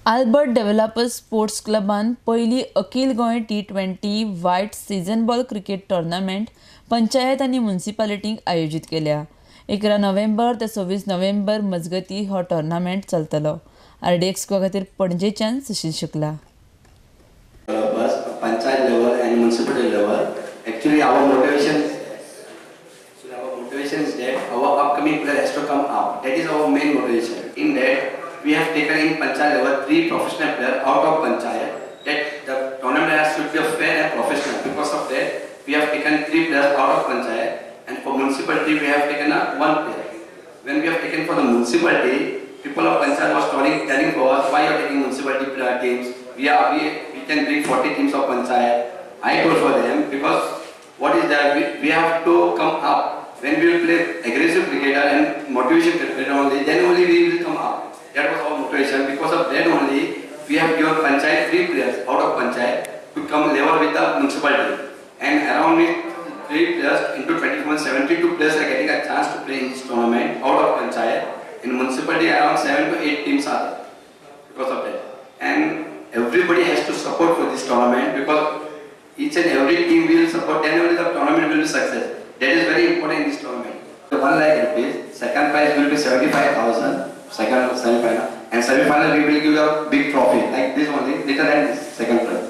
Albert developers sports क्लबान पहिली अखिल Goa T20 white season ball cricket tournament panchayat आनी म्युनिसिपालिटींक आयोजीत केल्या. 11 नोव्हेंबर ते 26 नोव्हेंबर मजगतीं हो टोर्नामेंट चलतलो. RD एक्स्पो खातीर पणजेच्यान सुशील Shukla. Panchayat level and municipality level. Actually, our motivation is that our upcoming player has to come up. That is our main motivation. In that, we have taken in Panchayat level 3 professional players out of Panchayat. That the tournament should be fair and professional. Because of that, we have taken 3 players out of Panchayat, and for municipality we have taken 1 player. When we have taken for the municipality, people of Panchayat was telling for us, why you are taking municipality teams? We can bring 40 teams of Panchayat. I told for them, because what is that, we have to come up. When we will play aggressive cricketer and motivation cricketer only, then only we will come up. That was our motivation. Because of that only, we have given Panchayat 3 players out of Panchayat to come level with the municipality. And around it, 3 players into 21, 72 players are getting a chance to play in this tournament out of Panchayat. In municipality, around 7 to 8 teams are there because of that. And everybody has to support for this tournament, because each and every team will support, then only the tournament will be success. That is very important in this tournament. So 1 lakh rupees, second prize will be 75,000, second semi-final, and semi-final we will give a big trophy like this only, little than this second prize.